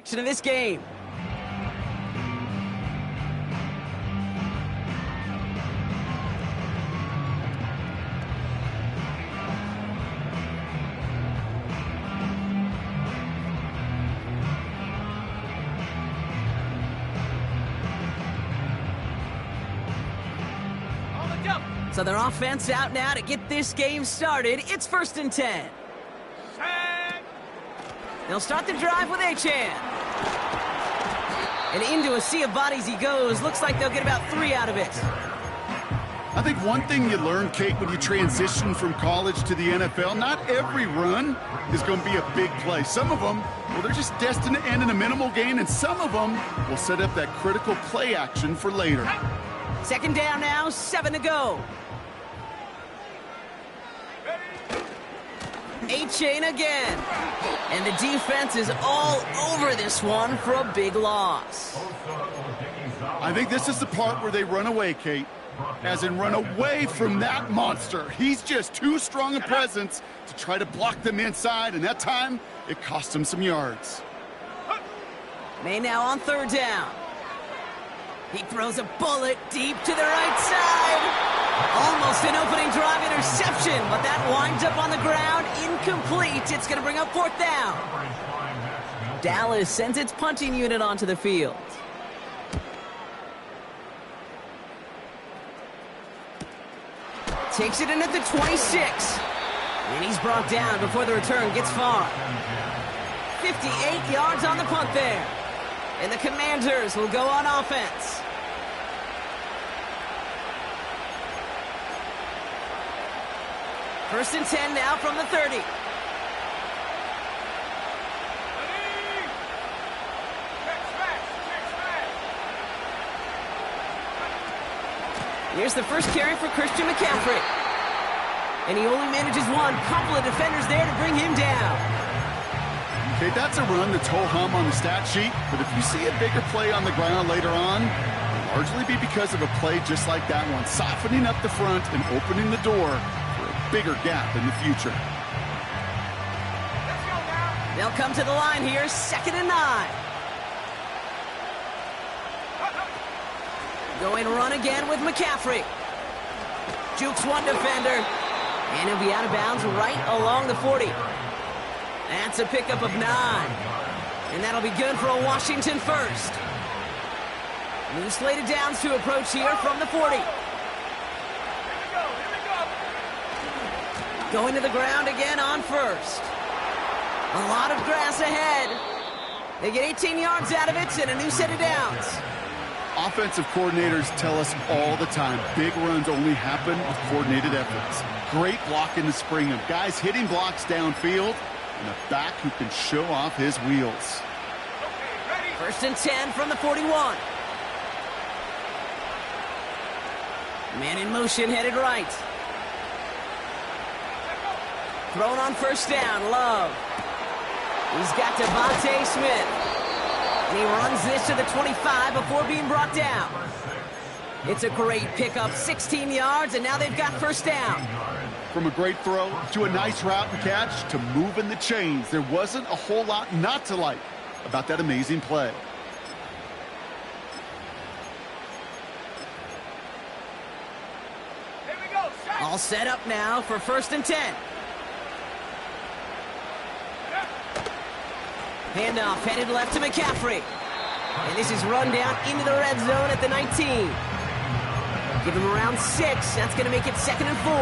action of this game. So their offense out now to get this game started. It's 1st and 10. They'll start the drive with Achan. And into a sea of bodies he goes. Looks like they'll get about 3 out of it. I think one thing you learn, Kate, when you transition from college to the NFL, not every run is going to be a big play. Some of them, well, they're just destined to end in a minimal gain, and some of them will set up that critical play action for later. 2nd down now, 7 to go. Achan again. And the defense is all over this one for a big loss. I think this is the part where they run away, Kate. As in run away from that monster. He's just too strong a presence to try to block them inside, and that time, it cost him some yards. May now on 3rd down. He throws a bullet deep to the right side. Almost an opening drive interception, but that winds up on the ground, incomplete. It's going to bring up 4th down. Dallas sends its punting unit onto the field. Takes it in at the 26. And he's brought down before the return gets far. 58 yards on the punt there. And the Commanders will go on offense. First and 10 now from the 30. Here's the first carry for Christian McCaffrey. And he only manages one. Couple of defenders there to bring him down. Okay, that's a run that's ho-hum on the stat sheet, but if you see a bigger play on the ground later on, it'll largely be because of a play just like that one, softening up the front and opening the door for a bigger gap in the future. They'll come to the line here, 2nd and 9. Going run again with McCaffrey. Jukes one defender. And he'll be out of bounds right along the 40. That's a pickup of 9. And that'll be good for a Washington first. New slated downs to approach here from the 40. Going to the ground again on first. A lot of grass ahead. They get 18 yards out of it and a new set of downs. Offensive coordinators tell us all the time, big runs only happen with coordinated efforts. Great block in the spring of guys hitting blocks downfield and a back who can show off his wheels. First and 10 from the 41. Man in motion, headed right. Thrown on first down, Love. He's got Devontae Smith. And he runs this to the 25 before being brought down. It's a great pickup, 16 yards, and now they've got first down. From a great throw to a nice route and catch to moving the chains, there wasn't a whole lot not to like about that amazing play. All set up now for first and 10. Handoff headed left to McCaffrey. And this is run down into the red zone at the 19. Give him around 6. That's going to make it 2nd and 4.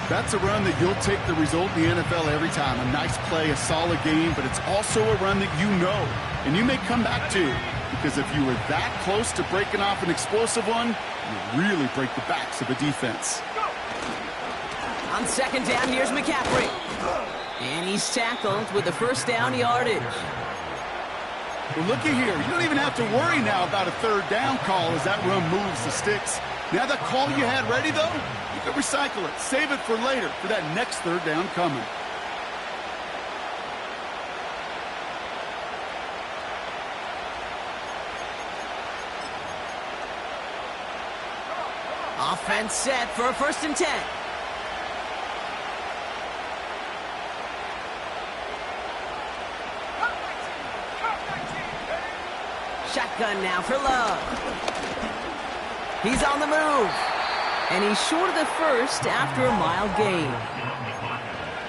That's a run that you'll take the result in the NFL every time. A nice play, a solid game, but it's also a run that you know, and you may come back to. Because if you were that close to breaking off an explosive one, you really break the backs of a defense. On 2nd down, here's McCaffrey. And he's tackled with the first down yardage. Well, looky here. You don't even have to worry now about a 3rd down call as that run moves the sticks. Now that call you had ready, though, you can recycle it. Save it for later for that next 3rd down coming. Offense set for a first and 10. Shotgun now for Love. He's on the move. And he's short of the first after a mile gain.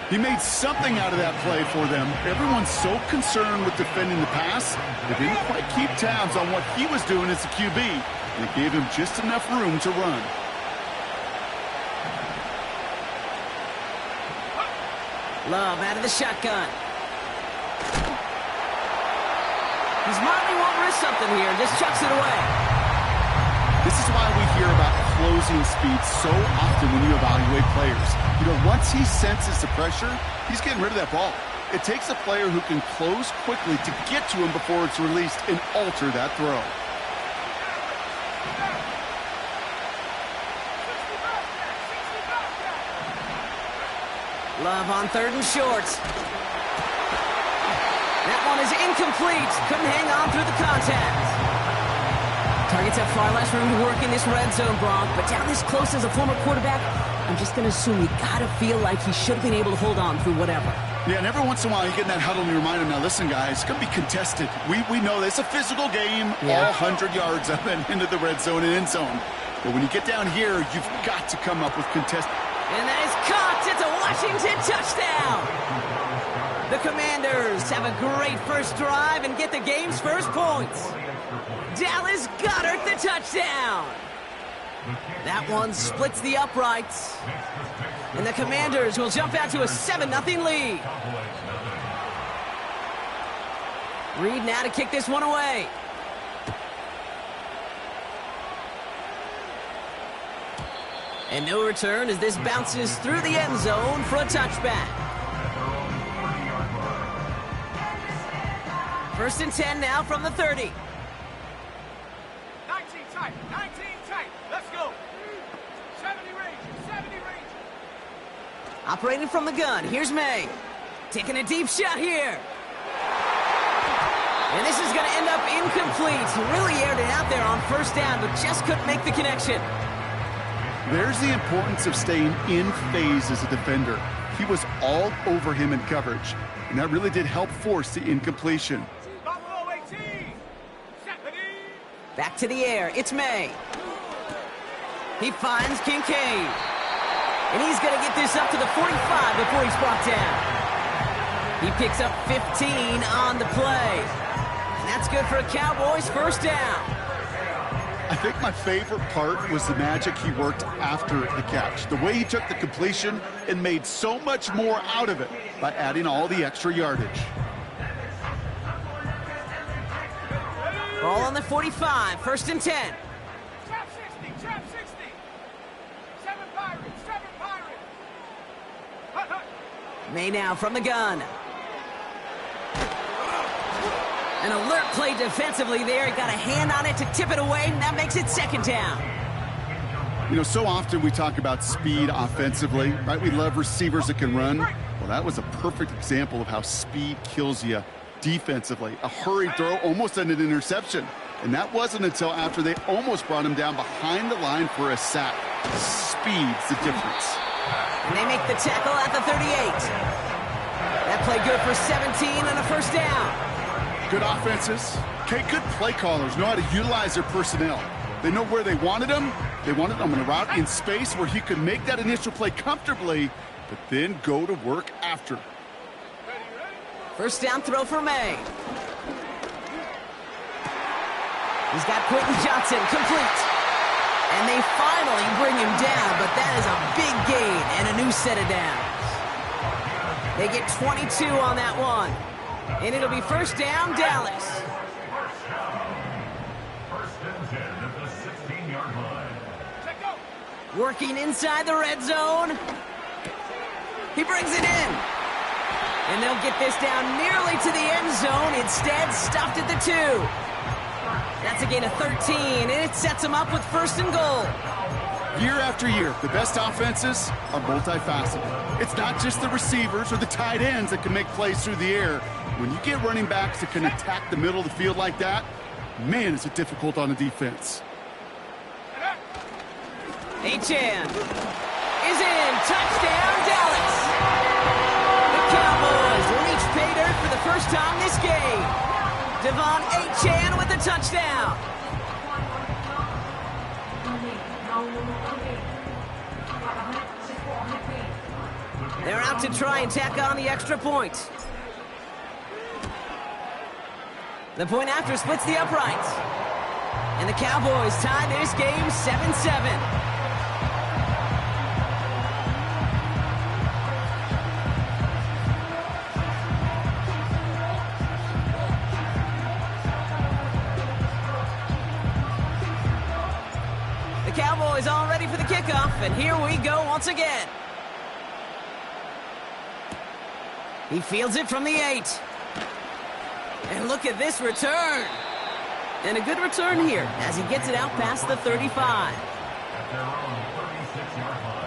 He made something out of that play for them. Everyone's so concerned with defending the pass, they didn't quite keep tabs on what he was doing as a QB. And it gave him just enough room to run. Love out of the shotgun. He smartly won't risk something here, just chucks it away. This is why we hear about closing speed so often when you evaluate players. You know, once he senses the pressure, he's getting rid of that ball. It takes a player who can close quickly to get to him before it's released and alter that throw. Love on 3rd and short. That one is incomplete. Couldn't hang on through the contact. Targets have far less room to work in this red zone, Bronk, but down this close as a former quarterback, I'm just going to assume you got to feel like he should have been able to hold on through whatever. Yeah, and every once in a while you get in that huddle and you remind him, now listen, guys, it's going to be contested. We know this. It's a physical game, all 100 yards up and into the red zone and end zone. But when you get down here, you've got to come up with contest. And that is caught. It's a Washington touchdown. The Commanders have a great first drive and get the game's first points. Dallas Goedert the touchdown. That one splits the uprights. And the Commanders will jump out to a 7-0 lead. Reed now to kick this one away. And no return as this bounces through the end zone for a touchback. 1st and 10 now from the 30. 19 tight, let's go. 70 range. Operating from the gun, here's May. Taking a deep shot here. And this is going to end up incomplete. He really aired it out there on 1st down, but just couldn't make the connection. There's the importance of staying in phase as a defender. He was all over him in coverage, and that really did help force the incompletion. Buffalo 18. Back to the air, it's May. He finds Kincaid. And he's going to get this up to the 45 before he's brought down. He picks up 15 on the play. And that's good for a Cowboys 1st down. I think my favorite part was the magic he worked after the catch. The way he took the completion and made so much more out of it by adding all the extra yardage. Ball on the 45, 1st and 10. Trap 60. 7 Pirates. Hut. May now from the gun. An alert play defensively there. He got a hand on it to tip it away, and that makes it 2nd down. You know, so often we talk about speed offensively, right? We love receivers that can run. Well, that was a perfect example of how speed kills you defensively. A hurried throw almost ended an interception. And that wasn't until after they almost brought him down behind the line for a sack. Speed's the difference. And they make the tackle at the 38. That play good for 17 and a 1st down. Good offenses. Okay, good play callers know how to utilize their personnel. They know where they wanted him. They wanted him in a route in space where he could make that initial play comfortably, but then go to work after. 1st down throw for May. He's got Quentin Johnson complete. And they finally bring him down, but that is a big gain and a new set of downs. They get 22 on that one. And it'll be 1st down, Dallas. Working inside the red zone. He brings it in. And they'll get this down nearly to the end zone. Instead, stopped at the 2. That's a gain of 13, and it sets them up with 1st and goal. Year after year, the best offenses are multifaceted. It's not just the receivers or the tight ends that can make plays through the air. When you get running backs that can attack the middle of the field like that, man, is it difficult on a defense. Achan is in. Touchdown, Dallas. The Cowboys reach pay dirt for the 1st time this game. Devon Achane with the touchdown. They're out to try and tack on the extra point. The point after splits the uprights. And the Cowboys tie this game 7-7. Cowboys all ready for the kickoff, and here we go once again. He fields it from the 8. And look at this return. And a good return here as he gets it out past the 35. At their own 36-yard line.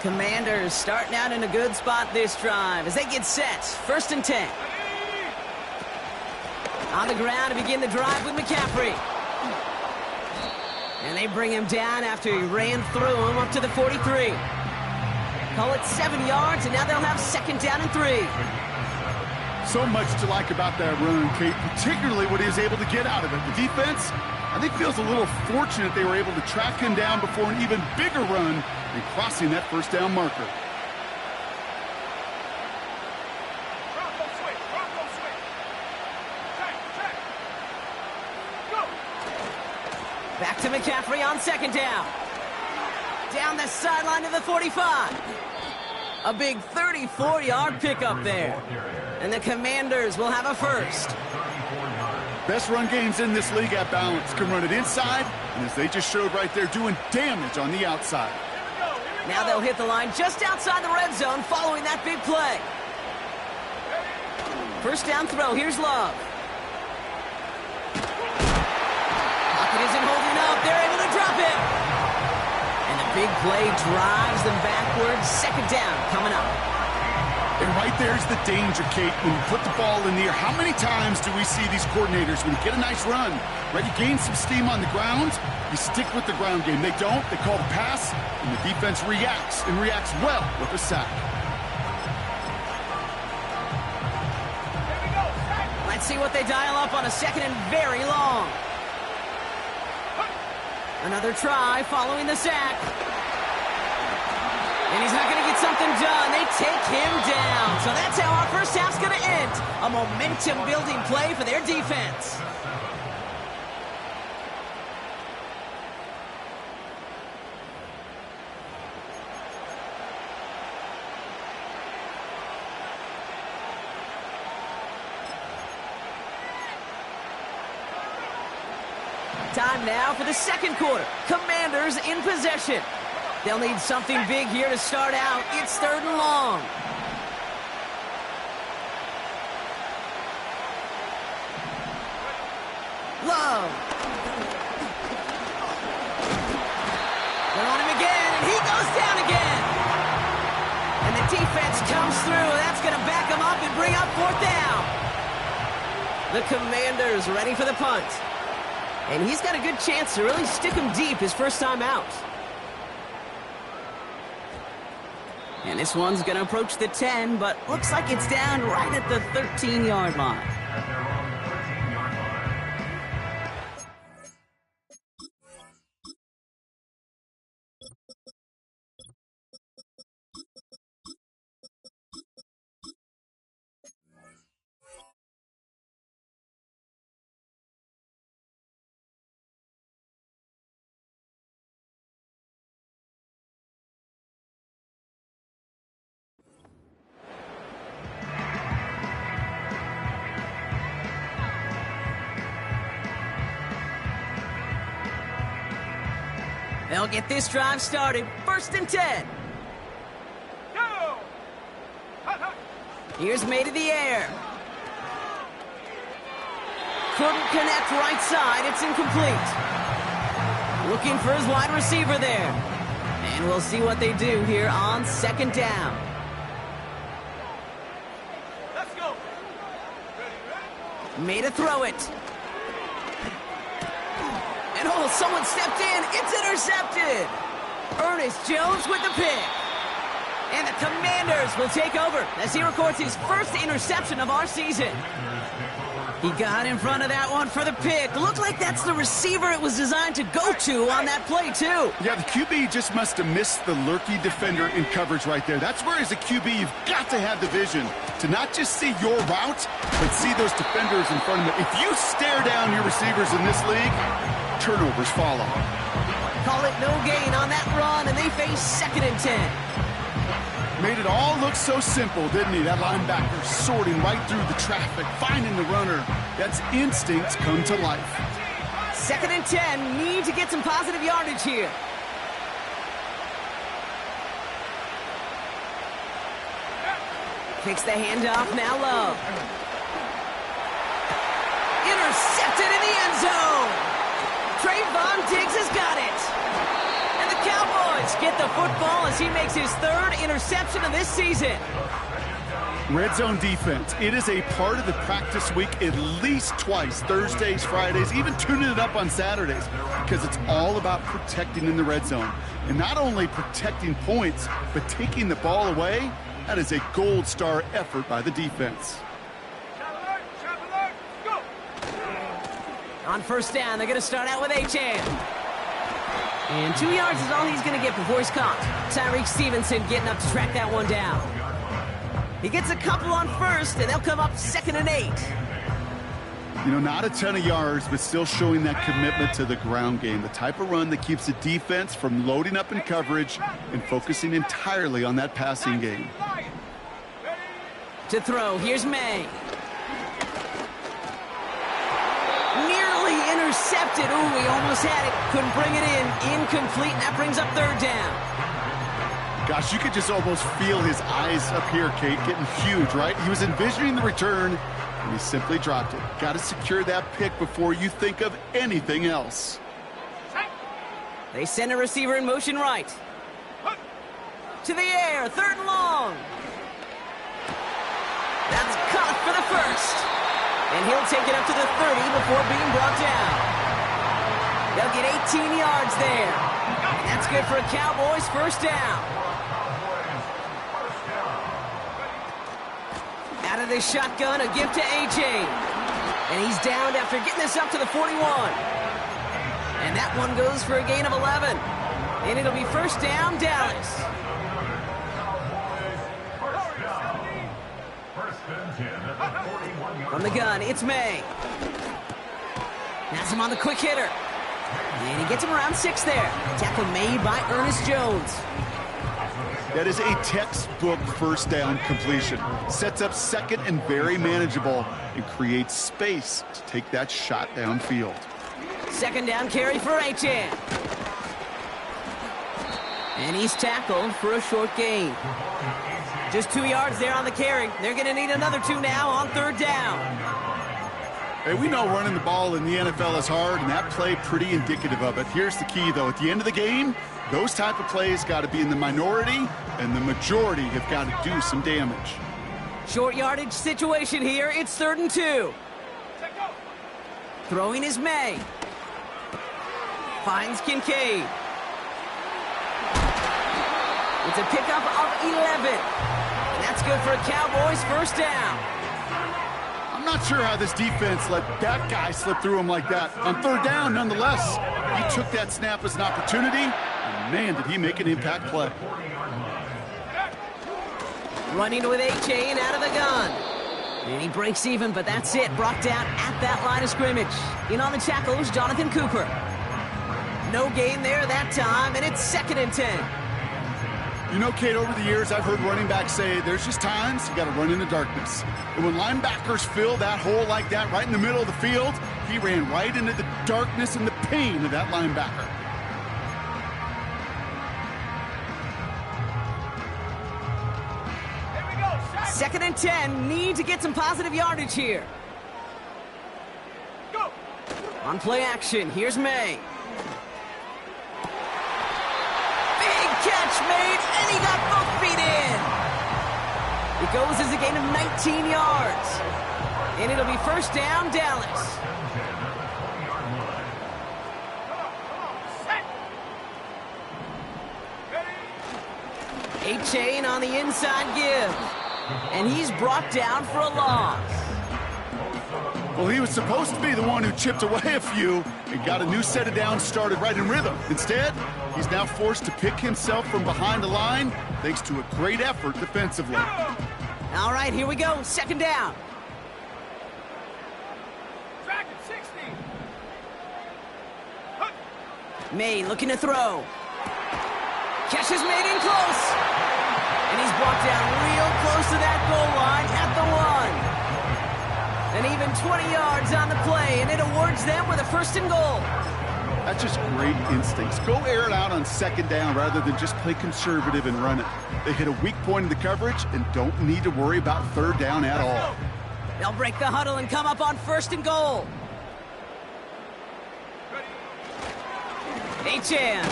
Commanders starting out in a good spot this drive as they get set. 1st and 10. On the ground to begin the drive with McCaffrey. And they bring him down after he ran through him up to the 43. Call it 7 yards, and now they'll have 2nd down and 3. So much to like about that run, Kate, particularly what he was able to get out of it. The defense, I think, feels a little fortunate they were able to track him down before an even bigger run and crossing that 1st down marker. Bronco switch. Bronco switch. Check, check. Go. Back to McCaffrey on 2nd down. Down the sideline to the 45. A big 34-yard pickup there. And the Commanders will have a 1st. Best run games in this league at balance. Can run it inside, and as they just showed right there, doing damage on the outside. Now they'll hit the line just outside the red zone following that big play. 1st down throw. Here's Love. Pocket isn't holding up. They're able to drop it. And the big play drives them backwards. 2nd down coming up. And right there's the danger, Kate. When you put the ball in the air, how many times do we see these coordinators, when you get a nice run, right, you gain some steam on the ground, you stick with the ground game. They don't. They call the pass, and the defense reacts, and reacts well with a sack. Let's see what they dial up on a 2nd and very long. Another try following the sack. And he's not going to get something done. They take him down. So that's how our 1st half's going to end. A momentum-building play for their defense. Time now for the 2nd quarter. Commanders in possession. They'll need something big here to start out. It's 3rd and long. Love. They're on him again, and he goes down again. And the defense comes through. That's going to back him up and bring up 4th down. The Commanders ready for the punt. And he's got a good chance to really stick him deep his 1st time out. And this one's going to approach the 10, but looks like it's down right at the 13-yard line. At their own 13-yard line. They'll get this drive started. 1st and 10. Go. Here's made to the air. Couldn't connect right side. It's incomplete. Looking for his wide receiver there. And we'll see what they do here on 2nd down. Let's go. Made to throw it. And oh, someone stepped in. It's intercepted. Ernest Jones with the pick. And the Commanders will take over as he records his first interception of our season. He got in front of that one for the pick. Looked like that's the receiver it was designed to go to on that play, too. Yeah, the QB just must have missed the lurky defender in coverage right there. That's where, as a QB, you've got to have the vision to not just see your route, but see those defenders in front of you. If you stare down your receivers in this league, turnovers follow. Call it no gain on that run, and they face 2nd and 10. Made it all look so simple, didn't he? That linebacker sorting right through the traffic, finding the runner. That's instinct come to life. 2nd and 10, need to get some positive yardage here. Kicks the handoff, now low. Intercepted in the end zone. Trayvon Diggs has got it. And the Cowboys get the football as he makes his 3rd interception of this season. Red zone defense. It is a part of the practice week at least twice, Thursdays, Fridays, even tuning it up on Saturdays, because it's all about protecting in the red zone. And not only protecting points, but taking the ball away. That is a gold star effort by the defense. Go! On 1st down, they're going to start out with Achane. And 2 yards is all he's going to get before he's caught. Tyreek Stevenson getting up to track that one down. He gets a couple on 1st, and they'll come up 2nd and 8. You know, not a ton of yards, but still showing that commitment to the ground game. The type of run that keeps the defense from loading up in coverage and focusing entirely on that passing game. To throw, here's May. Nearly intercepted. Ooh, he almost had it. Couldn't bring it in. Incomplete, and that brings up 3rd down. Gosh, you could just almost feel his eyes up here, Kate, getting huge, right? He was envisioning the return, and he simply dropped it. Got to secure that pick before you think of anything else. They send a receiver in motion right. To the air, 3rd and long. That's caught for the 1st. And he'll take it up to the 30 before being brought down. They'll get 18 yards there. And that's good for a Cowboys 1st down. Out of the shotgun, a give to A.J. And he's downed after getting this up to the 41. And that one goes for a gain of 11. And it'll be 1st down, Dallas. From the gun, it's May. Has him on the quick hitter. And he gets him around 6 there. Tackle made by Ernest Jones. That is a textbook 1st down completion. Sets up 2nd and very manageable and creates space to take that shot downfield. 2nd down carry for Achane. And he's tackled for a short gain. Just 2 yards there on the carry. They're going to need another 2 now on 3rd down. Hey, we know running the ball in the NFL is hard, and that play pretty indicative of it. Here's the key, though. At the end of the game, those type of plays got to be in the minority, and the majority have got to do some damage. Short yardage situation here. It's 3rd and 2. Throwing is May. Finds Kincaid. It's a pickup of 11. And that's good for a Cowboys 1st down. I'm not sure how this defense let that guy slip through him like that. On 3rd down, nonetheless, he took that snap as an opportunity, and man, did he make an impact play. Running with Achane out of the gun. And he breaks even, but that's it. Brought down at that line of scrimmage. In on the tackles, Jonathan Cooper. No gain there that time, and it's 2nd and 10. You know, Kate, over the years, I've heard running backs say there's just times you got to run in the darkness. And when linebackers fill that hole like that right in the middle of the field, he ran right into the darkness and the pain of that linebacker. Here we go. 2nd and 10. Need to get some positive yardage here. Go. On play action, here's May. Catch made, and he got both feet in. It goes as a gain of 19 yards. And it'll be 1st down, Dallas. A-Chain on the inside give. And he's brought down for a loss. Well, he was supposed to be the one who chipped away a few and got a new set of downs started right in rhythm. Instead, he's now forced to pick himself from behind the line thanks to a great effort defensively. All right, here we go. Second down. Dragon 60. May looking to throw. Catch is made in close. And he's brought down real close to that goal line at the 1. And even 20 yards on the play, and it awards them with a first and goal. That's just great instincts. Go air it out on second down rather than just play conservative and run it. They hit a weak point in the coverage and don't need to worry about third down at all. They'll break the huddle and come up on first and goal. A-Chan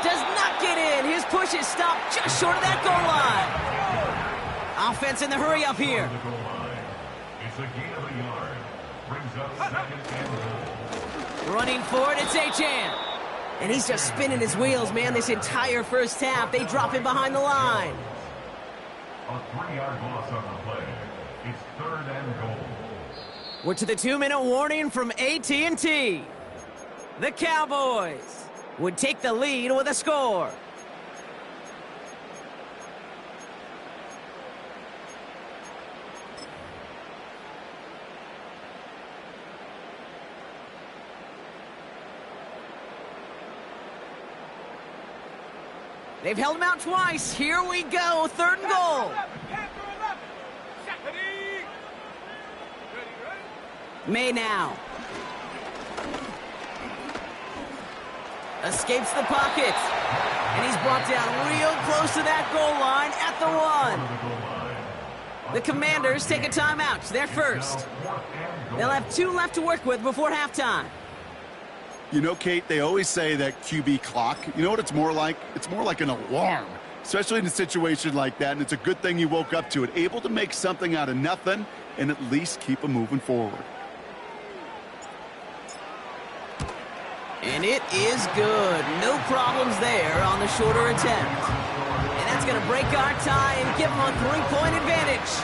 does not get in. His push is stopped just short of that goal line. Offense in the hurry up here. It's a gain of a yard. Brings up second and goal. Running forward, it's A-Chan. And he's just spinning his wheels, man, this entire first half. They drop him behind the line. A 3-yard loss on the play. It's third and goal. We're to the 2-minute warning from AT&T. The Cowboys would take the lead with a score. They've held him out twice. Here we go. Third and goal. May now. Escapes the pocket. And he's brought down real close to that goal line at the 1. The Commanders take a timeout. They're first. They'll have 2 left to work with before halftime. You know, Kate, they always say that QB clock, you know what it's more like? It's more like an alarm, especially in a situation like that, and it's a good thing you woke up to it, able to make something out of nothing and at least keep them moving forward. And it is good. No problems there on the shorter attempt. And that's going to break our tie and give them a 3-point advantage.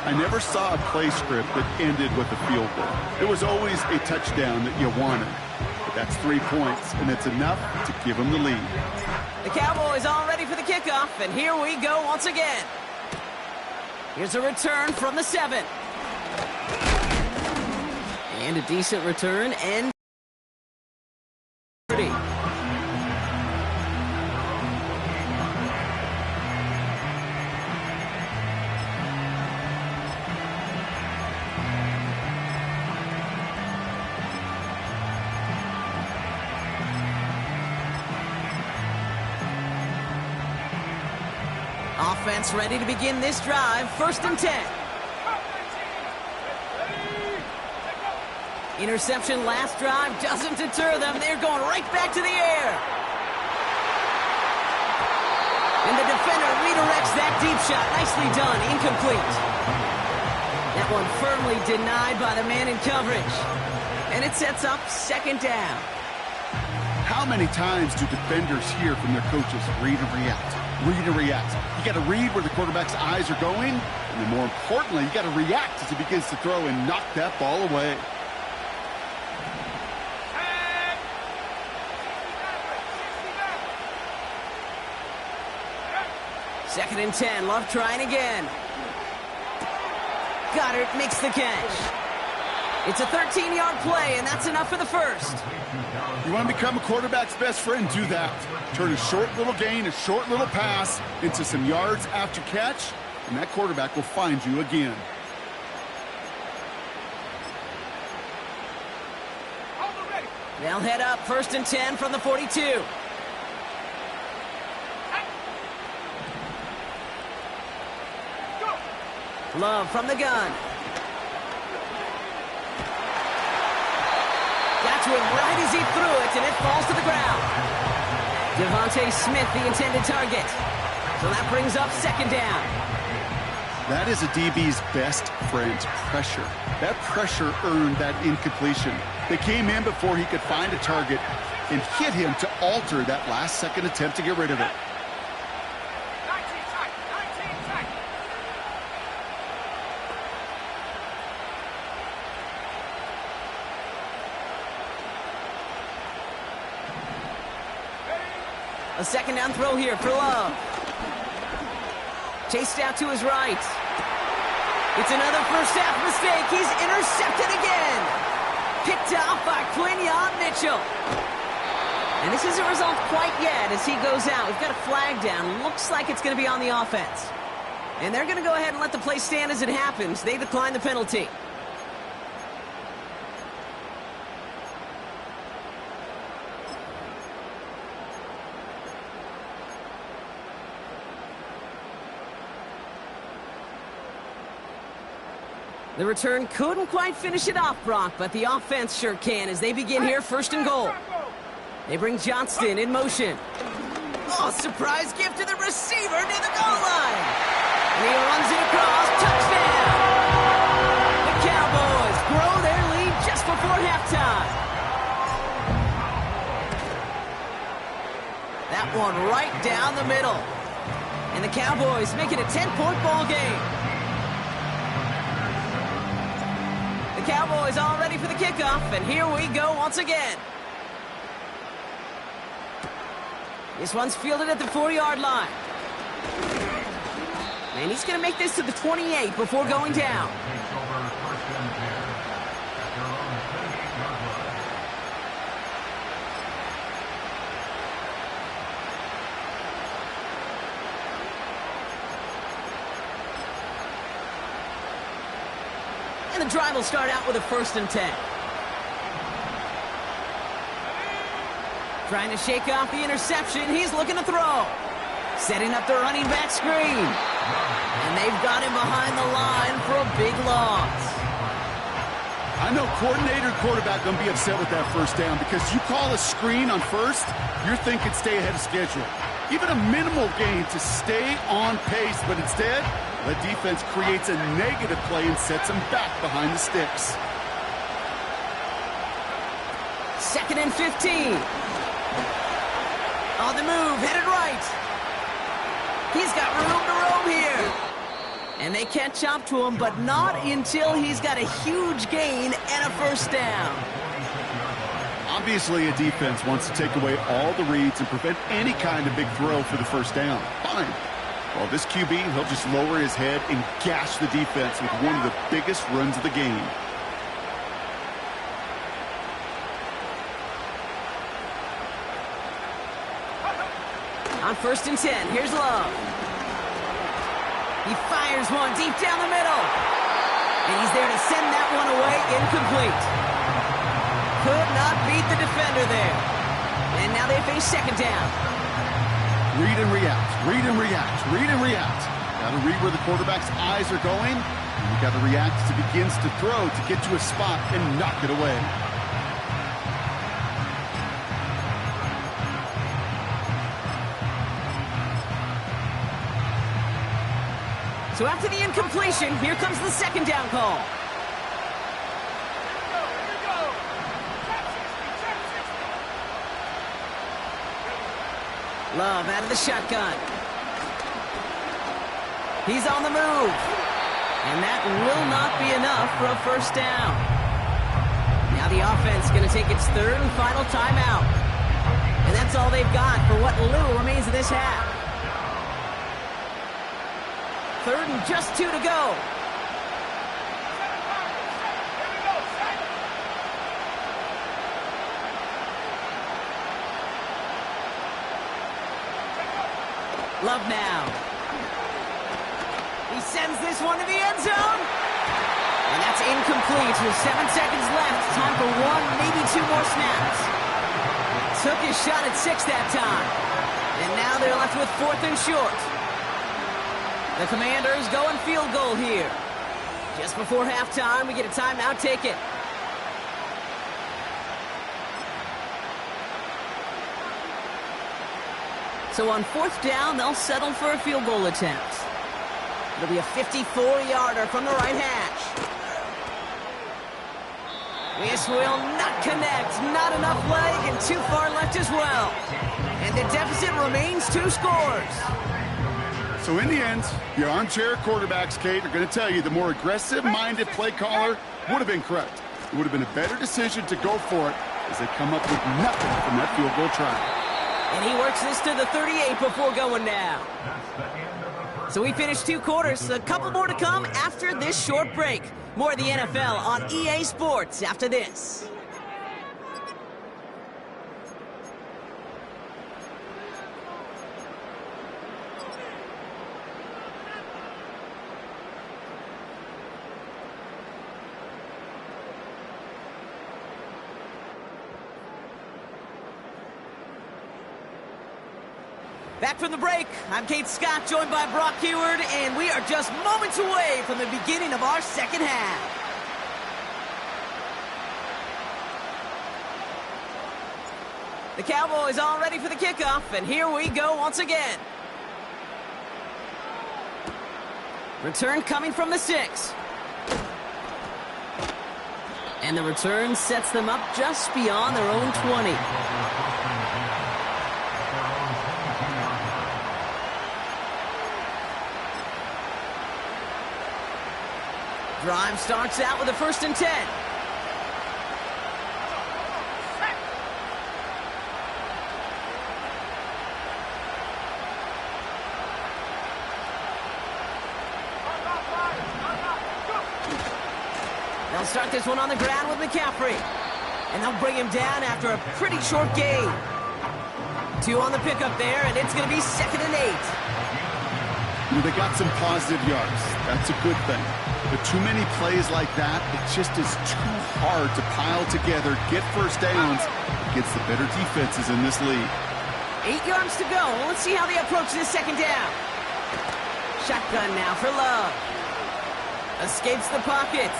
I never saw a play script that ended with a field goal. It was always a touchdown that you wanted. But that's 3 points, and it's enough to give them the lead. The Cowboys all ready for the kickoff, and here we go once again. Here's a return from the 7. And a decent return, and 30. Offense ready to begin this drive. First and 10. Interception last drive doesn't deter them. They're going right back to the air. And the defender redirects that deep shot. Nicely done. Incomplete. That one firmly denied by the man in coverage. And it sets up second down. How many times do defenders hear from their coaches, read and react, read and react? You got to read where the quarterback's eyes are going, and then more importantly, you got to react as he begins to throw and knock that ball away. Second and 10. Love trying again. Goddard makes the catch. It's a 13-yard play, and that's enough for the first. You want to become a quarterback's best friend? Do that. Turn a short little gain, a short little pass into some yards after catch, and that quarterback will find you again. They'll head up first and 10 from the 42. Love from the gun. Got to him right as he threw it, and it falls to the ground. Devontae Smith, the intended target. So that brings up second down. That is a DB's best friend, pressure. That pressure earned that incompletion. They came in before he could find a target and hit him to alter that last-second attempt to get rid of it. A second down throw here for Love. Chased out to his right. It's another first half mistake. He's intercepted again. Picked off by Quinion Mitchell. And this isn't result quite yet as he goes out. We've got a flag down. Looks like it's going to be on the offense. And they're going to go ahead and let the play stand as it happens. They decline the penalty. The return couldn't quite finish it off, Brock, but the offense sure can as they begin here, first and goal. They bring Johnston in motion. Oh, surprise gift to the receiver near the goal line. And he runs it across, touchdown. The Cowboys grow their lead just before halftime. That one right down the middle. And the Cowboys make it a 10-point ball game. The Cowboys all ready for the kickoff, and here we go once again. This one's fielded at the 4-yard line. And he's going to make this to the 28 before going down. And the drive will start out with a 1st and 10. Trying to shake off the interception. He's looking to throw. Setting up the running back screen. And they've got him behind the line for a big loss. I know coordinator quarterback going to be upset with that first down because you call a screen on first, you're thinking stay ahead of schedule. Even a minimal gain to stay on pace, but instead, the defense creates a negative play and sets him back behind the sticks. 2nd and 15. On the move, headed right. He's got room to roam here. And they catch up to him, but not until he's got a huge gain and a first down. Obviously, a defense wants to take away all the reads and prevent any kind of big throw for the first down. Fine. Well, this QB, he'll just lower his head and gash the defense with one of the biggest runs of the game. On 1st and 10, here's Love. He fires one deep down the middle. And he's there to send that one away, incomplete. Could not beat the defender there. And now they face 2nd down. Read and react, read and react, read and react. Got to read where the quarterback's eyes are going. And you got to react as he begins to throw to get to a spot and knock it away. So after the incompletion, here comes the 2nd down call. Love out of the shotgun. He's on the move. And that will not be enough for a first down. Now the offense going to take its 3rd and final timeout. And that's all they've got for what little remains of this half. 3rd and just 2 to go. Love now. He sends this one to the end zone. And that's incomplete with 7 seconds left. Time for 1, maybe 2 more snaps. Took his shot at 6 that time. And now they're left with 4th and short. The Commanders going field goal here. Just before halftime, we get a timeout taken. So on 4th down, they'll settle for a field goal attempt. It'll be a 54-yarder from the right hash. This will not connect. Not enough leg and too far left as well. And the deficit remains 2 scores. So in the end, the armchair quarterbacks, Kate, are going to tell you the more aggressive-minded play caller would have been correct. It would have been a better decision to go for it as they come up with nothing from that field goal try. And he works this to the 38 before going down. So we finished 2 quarters. A couple more to come after this short break. More of the NFL on EA Sports after this. Back from the break, I'm Kate Scott, joined by Brock Heward, and we are just moments away from the beginning of our second half. The Cowboys all ready for the kickoff, and here we go once again. Return coming from the 6. And the return sets them up just beyond their own 20. Drive starts out with a 1st and 10. They'll start this one on the ground with McCaffrey. And they'll bring him down after a pretty short gain. 2 on the pickup there, and it's going to be 2nd and 8. They got some positive yards. That's a good thing. But too many plays like that, it just is too hard to pile together, get first downs against the better defenses in this league. 8 yards to go. Let's see how they approach this 2nd down. Shotgun now for Love. Escapes the pocket.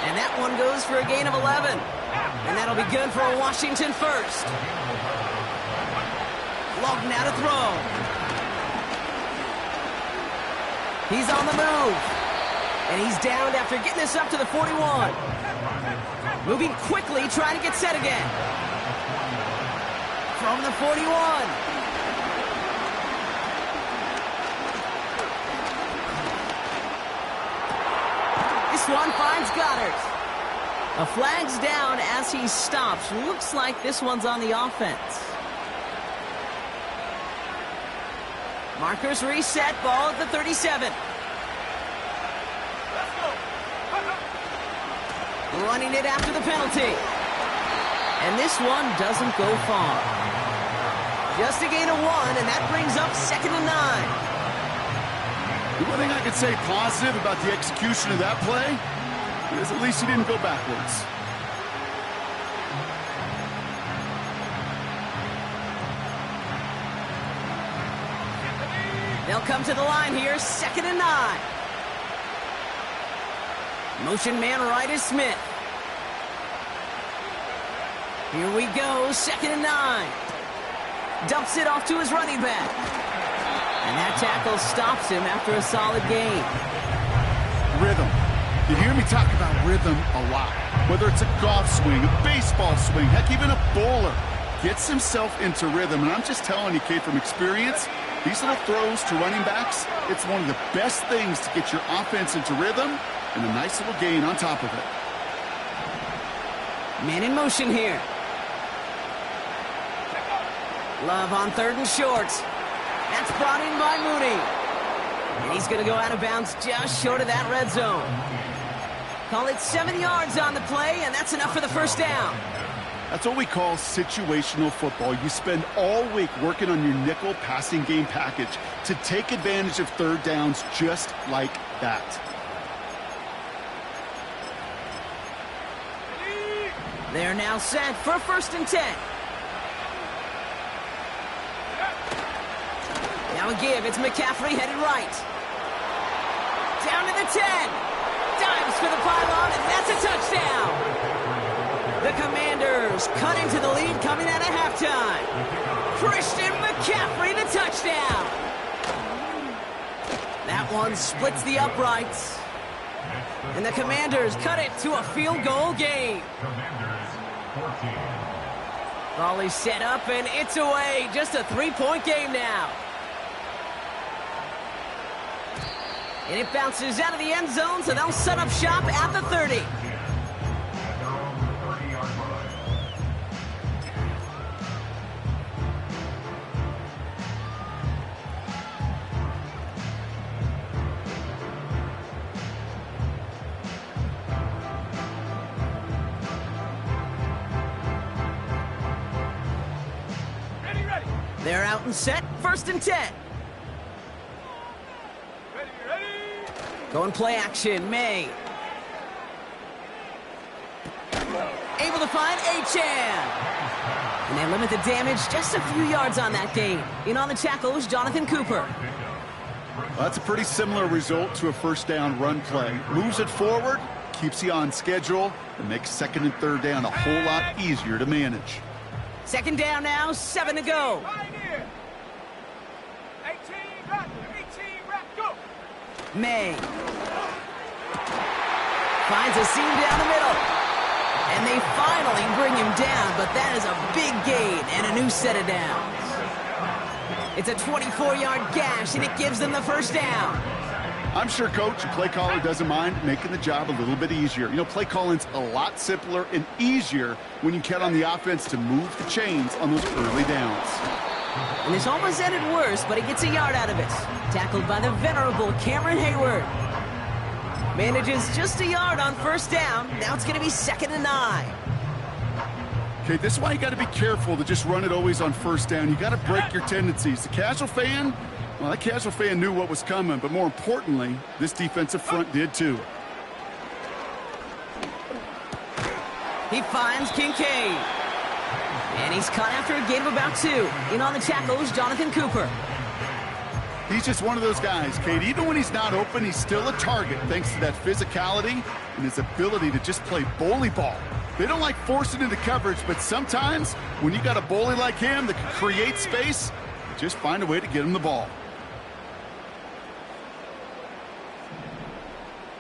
And that one goes for a gain of 11. And that'll be good for a Washington 1st. Long now to throw. He's on the move. And he's downed after getting this up to the 41. Moving quickly, trying to get set again. From the 41. This one finds Goddard. A flag's down as he stops. Looks like this one's on the offense. Markers reset, ball at the 37. Running it after the penalty. And this one doesn't go far. Just a gain of 1, and that brings up 2nd and 9. The one thing I could say positive about the execution of that play is at least he didn't go backwards. They'll come to the line here, 2nd and 9. Motion man right is Smith. Here we go, 2nd and 9. Dumps it off to his running back. And that tackle stops him after a solid gain. Rhythm. You hear me talk about rhythm a lot. Whether it's a golf swing, a baseball swing, heck, even a bowler gets himself into rhythm. And I'm just telling you, Kate, from experience, these little throws to running backs, it's one of the best things to get your offense into rhythm and a nice little gain on top of it. Man in motion here. Love on 3rd and short. That's brought in by Mooney. And he's going to go out of bounds just short of that red zone. Call it 7 yards on the play, and that's enough for the 1st down. That's what we call situational football. You spend all week working on your nickel passing game package to take advantage of 3rd downs just like that. They're now set for 1st and 10. Now a give. It's McCaffrey headed right. Down to the 10. Dives for the pylon, and that's a touchdown. The Commanders cut into the lead coming out of halftime. Christian McCaffrey, the touchdown. That one splits the uprights. And the Commanders cut it to a field goal game. Raleigh set up, and it's away. Just a 3-point game now. And it bounces out of the end zone, so they'll set up shop at the 30. They're out and set. 1st and 10. Ready. Going play action. May. Able to find Achan. And they limit the damage just a few yards on that gain. In on the tackle was Jonathan Cooper. Well, that's a pretty similar result to a 1st down run play. Moves it forward, keeps you on schedule, and makes 2nd and 3rd down a whole lot easier to manage. 2nd down now, 7 to go. Right here. 18 back, go. May. Finds a seam down the middle. And they finally bring him down, but that is a big gain and a new set of downs. It's a 24-yard gash, and it gives them the 1st down. I'm sure Coach and play caller doesn't mind making the job a little bit easier. You know, play calling's a lot simpler and easier when you count on the offense to move the chains on those early downs. And this almost ended worse, but he gets a yard out of it. Tackled by the venerable Cameron Hayward. Manages just a yard on 1st down. Now it's going to be 2nd and 9. Okay, this is why you got to be careful to just run it always on 1st down. You got to break your tendencies. The casual fan, well, that casual fan knew what was coming, but more importantly, this defensive front did too. He finds Kincaid. And he's caught after a gain of about 2. In on the tackle is Jonathan Cooper. He's just one of those guys, Kate. Even when he's not open, he's still a target thanks to that physicality and his ability to just play bully ball. They don't like forcing into coverage, but sometimes when you got a bully like him that can create space, just find a way to get him the ball.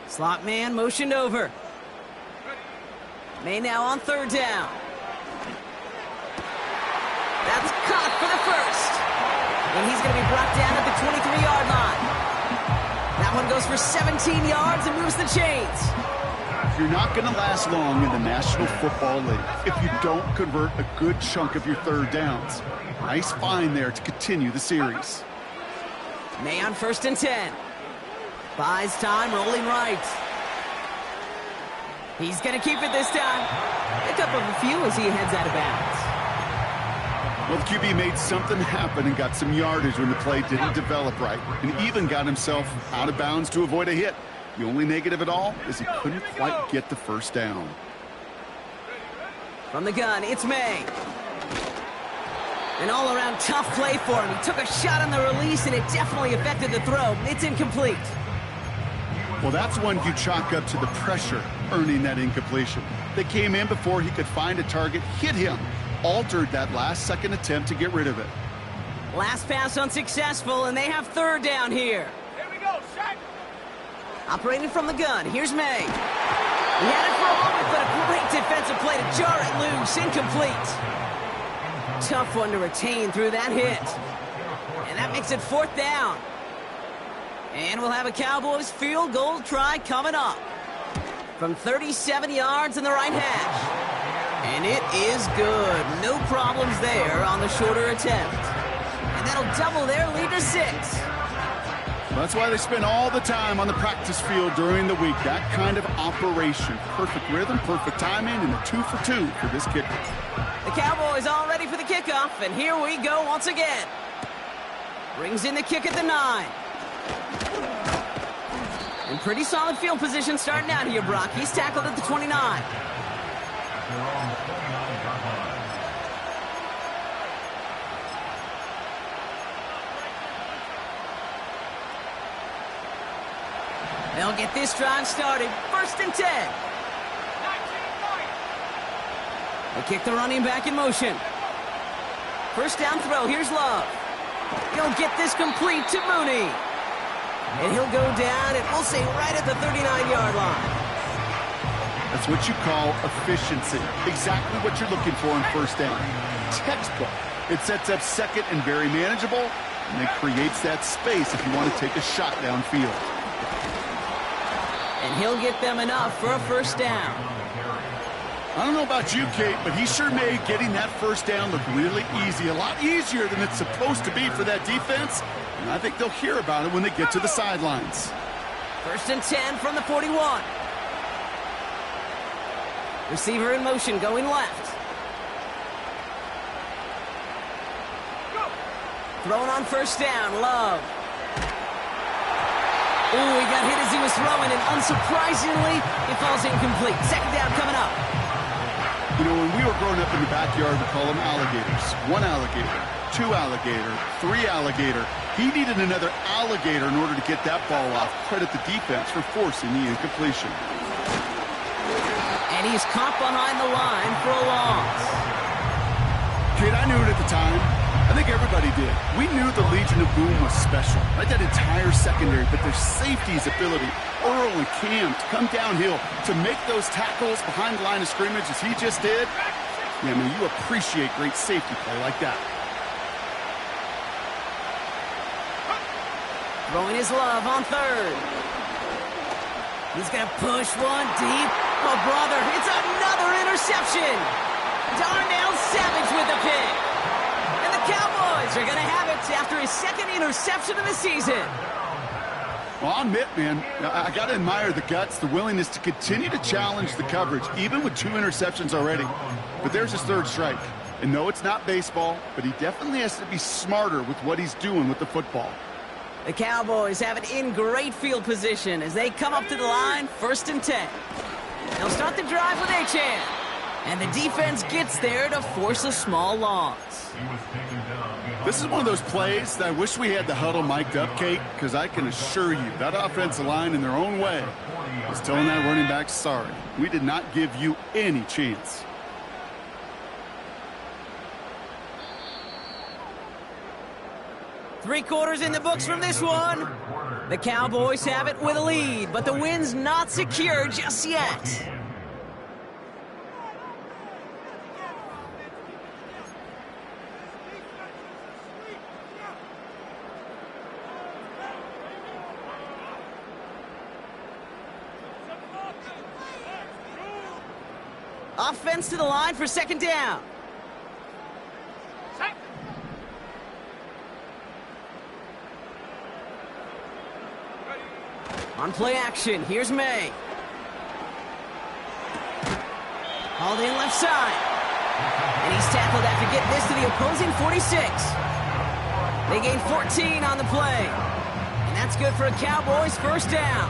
Slot man motioned over. May now on 3rd down. That's caught for the 1st. And he's going to be brought down at the 23-yard line. That one goes for 17 yards and moves the chains. You're not going to last long in the National Football League if you don't convert a good chunk of your 3rd downs. Nice find there to continue the series. May on 1st and 10. Buys time, rolling right. He's going to keep it this time. Pick up a few as he heads out of bounds. Well, the QB made something happen and got some yardage when the play didn't develop right, and even got himself out of bounds to avoid a hit. The only negative at all is he couldn't quite get the 1st down. From the gun, it's May. An all-around tough play for him. He took a shot on the release, and it definitely affected the throw. It's incomplete. Well, that's one you chalk up to the pressure earning that incompletion. They came in before he could find a target, hit him, altered that last-second attempt to get rid of it. Last pass unsuccessful, and they have 3rd down here. Here we go, Shaq. Operating from the gun, here's May. He had it for a moment, but a great defensive play to jar it loose. Incomplete. Tough one to retain through that hit. And that makes it 4th down. And we'll have a Cowboys field goal try coming up. From 37 yards in the right hash. And it is good. No problems there on the shorter attempt. And that'll double their lead to 6. That's why they spend all the time on the practice field during the week. That kind of operation. Perfect rhythm, perfect timing, and a 2 for 2 for this kicker. The Cowboys all ready for the kickoff, and here we go once again. Brings in the kick at the 9. And pretty solid field position starting out here, Brock. He's tackled at the 29. They'll get this drive started. 1st and 10. They kick the running back in motion. 1st down throw. Here's Love. He'll get this complete to Mooney. And he'll go down, and we'll say right at the 39-yard line. That's what you call efficiency. Exactly what you're looking for in 1st down. Textbook. It sets up 2nd and very manageable, and it creates that space if you want to take a shot downfield. And he'll get them enough for a 1st down. I don't know about you, Kate, but he sure made getting that 1st down look really easy. A lot easier than it's supposed to be for that defense. And I think they'll hear about it when they get to the sidelines. 1st and 10 from the 41. Receiver in motion, going left. Throwing on first down, Love. Ooh, he got hit as he was throwing, and unsurprisingly, it falls incomplete. Second down coming up. You know, when we were growing up in the backyard, we call them alligators. 1 alligator, 2 alligator, 3 alligator. He needed another alligator in order to get that ball off. Credit the defense for forcing the incompletion. And he's caught behind the line for a loss. Kid, I knew it at the time. I think everybody did. We knew the Legion of Boom was special, right? That entire secondary, but their safety's ability, Earl and Cam, to come downhill, to make those tackles behind the line of scrimmage as he just did. Yeah, man, you appreciate great safety play like that. Throwing his Love on third. He's going to push one deep. Oh, brother, it's another interception. Darnell Savage with the pick. And the Cowboys are going to have it after his second interception of the season. Well, I'll admit, man, I got to admire the guts, the willingness to continue to challenge the coverage, even with 2 interceptions already. But there's his third strike. And no, it's not baseball, but he definitely has to be smarter with what he's doing with the football. The Cowboys have it in great field position as they come up to the line, 1st and 10. They'll start the drive with Achane. And the defense gets there to force a small loss. This is one of those plays that I wish we had the huddle mic'd up, Kate, because I can assure you that offensive line in their own way is telling that running back, sorry, we did not give you any chance. Three-quarters in the books from this one. The Cowboys have it with a lead, but the win's not secure just yet. Offense to the line for second down. On play action, here's May. Hauled in left side. And he's tackled after getting this to the opposing 46. They gain 14 on the play. And that's good for a Cowboys first down.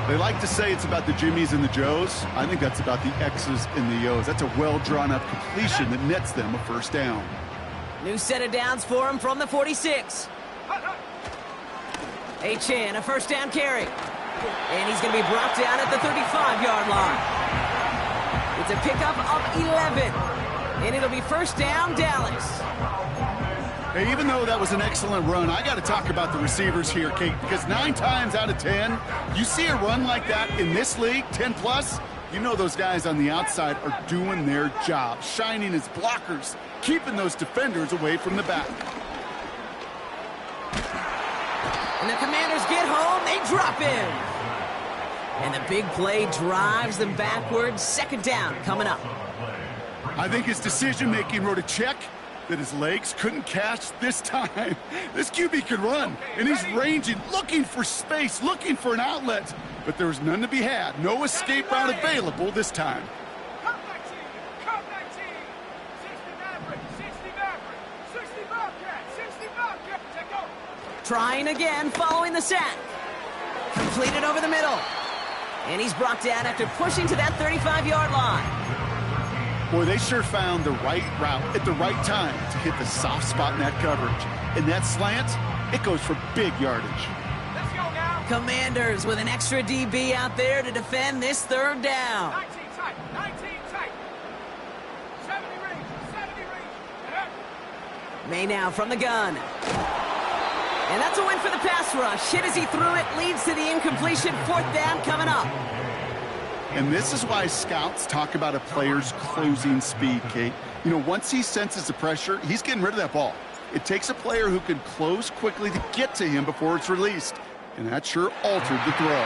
They like to say it's about the Jimmies and the Joes. I think that's about the X's and the O's. That's a well-drawn-up completion that nets them a first down. New set of downs for him from the 46. Achane, a first down carry. And he's going to be brought down at the 35-yard line. It's a pickup of 11. And it'll be first down, Dallas. Hey, even though that was an excellent run, I got to talk about the receivers here, Kate, because 9 times out of 10, you see a run like that in this league, 10+, you know those guys on the outside are doing their job, shining as blockers, keeping those defenders away from the back. And the Commanders get home, they drop in. And the big play drives them backwards. Second down coming up. I think his decision-making wrote a check that his legs couldn't catch this time. This QB can run, and he's ranging, looking for space, looking for an outlet. But there was none to be had. No escape route available this time. Come back team! Come back team! 60 Maverick! 60 Maverick! 60 Bobcat! 60 Bobcat! Take go! Trying again following the sack. Completed over the middle. And he's brought down after pushing to that 35-yard line. Boy, they sure found the right route at the right time to hit the soft spot in that coverage. And that slant, it goes for big yardage. Let's go now! Commanders with an extra DB out there to defend this third down. 19 tight! 19 tight! 70 range! 70 range! May now from the gun. And that's a win for the pass rush. Hit as he threw it, leads to the incompletion. Fourth down coming up. And this is why scouts talk about a player's closing speed, Kate. You know, once he senses the pressure, he's getting rid of that ball. It takes a player who can close quickly to get to him before it's released. And that sure altered the throw.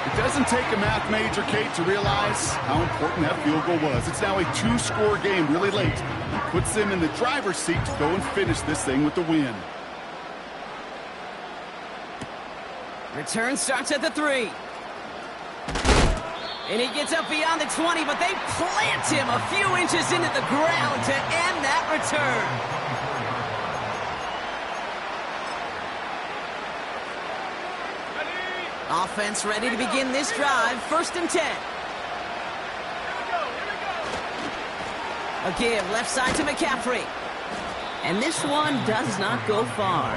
It doesn't take a math major, Kate, to realize how important that field goal was. It's now a 2-score game really late. It puts them in the driver's seat to go and finish this thing with the win. Return starts at the 3. And he gets up beyond the 20, but they plant him a few inches into the ground to end that return. Offense ready to begin this drive. 1st and 10. A give left side to McCaffrey. And this one does not go far.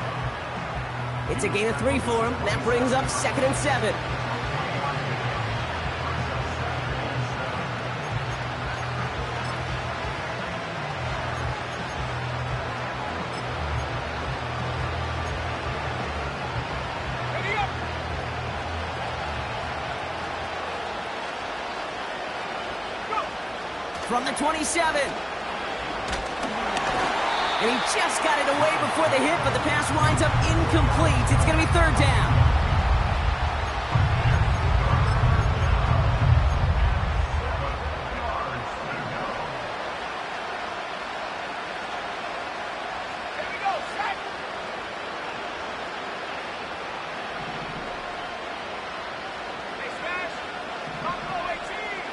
It's a gain of 3 for him. That brings up 2nd and 7. From the 27. And he just got it away before the hit, but the pass winds up incomplete. It's going to be 3rd down. Here we go, set. They smash. Buffalo 18.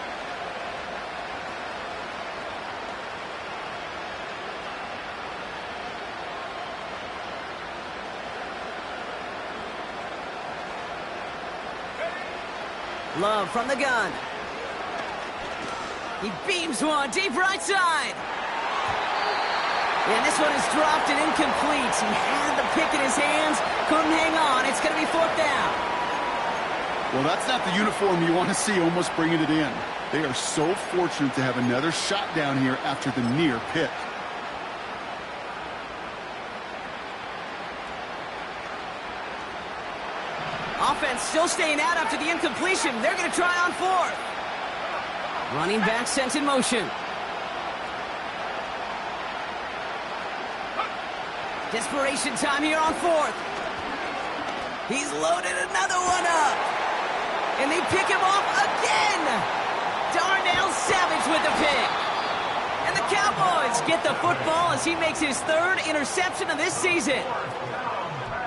Love from the gun. He beams one deep right side. And this one is dropped and incomplete. He had the pick in his hands, couldn't hang on. It's going to be 4th down. Well, that's not the uniform you want to see almost bringing it in. They are so fortunate to have another shot down here after the near pick. Offense still staying out after the incompletion. They're going to try on 4th. Running back sent in motion. Desperation time here on 4th. He's loaded another one up. And they pick him off again. Darnell Savage with the pick. And the Cowboys get the football as he makes his 3rd interception of this season.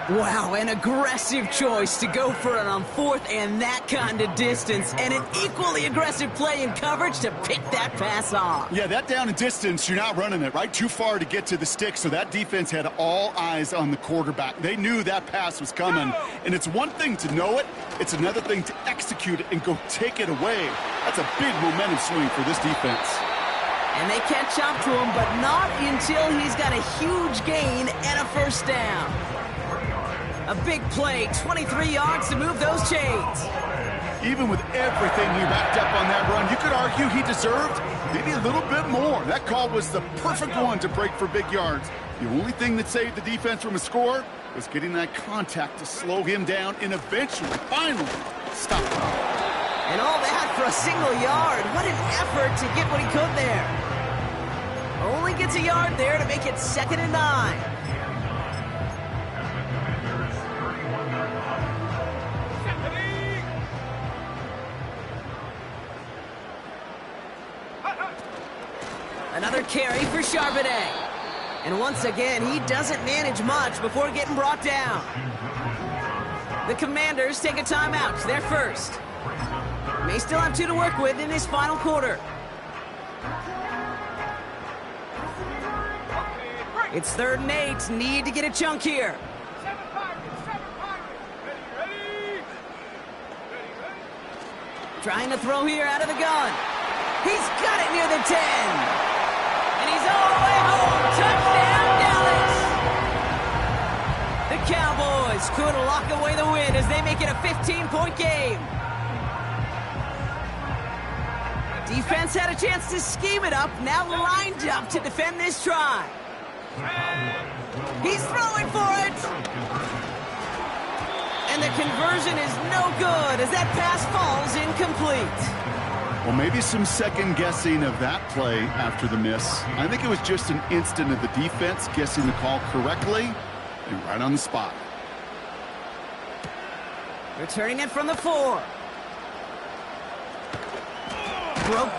Wow, an aggressive choice to go for it on 4th and that kind of distance. And an equally aggressive play in coverage to pick that pass off. Yeah, that down and distance, you're not running it, right? Too far to get to the stick, so that defense had all eyes on the quarterback. They knew that pass was coming. And it's one thing to know it, it's another thing to execute it and go take it away. That's a big momentum swing for this defense. And they catch up to him, but not until he's got a huge gain and a 1st down. A big play, 23 yards to move those chains. Even with everything he racked up on that run, you could argue he deserved maybe a little bit more. That call was the perfect one to break for big yards. The only thing that saved the defense from a score was getting that contact to slow him down and eventually, finally, stop him. And all that for a single yard. What an effort to get what he could there. Only gets a yard there to make it 2nd and 9. Another carry for Charbonnet. And once again, he doesn't manage much before getting brought down. The Commanders take a timeout. They're first. May still have 2 to work with in his final quarter. It's 3rd and 8. Need to get a chunk here. 7 Pirates. Ready. Trying to throw here out of the gun. He's got it near the 10. And he's all the way home. Touchdown, Dallas. The Cowboys could lock away the win as they make it a 15-point game. Defense had a chance to scheme it up, now lined up to defend this try. He's throwing for it. And the conversion is no good as that pass falls incomplete. Well, maybe some second guessing of that play after the miss. I think it was just an instant of the defense guessing the call correctly and right on the spot. Returning it from the 4. Broke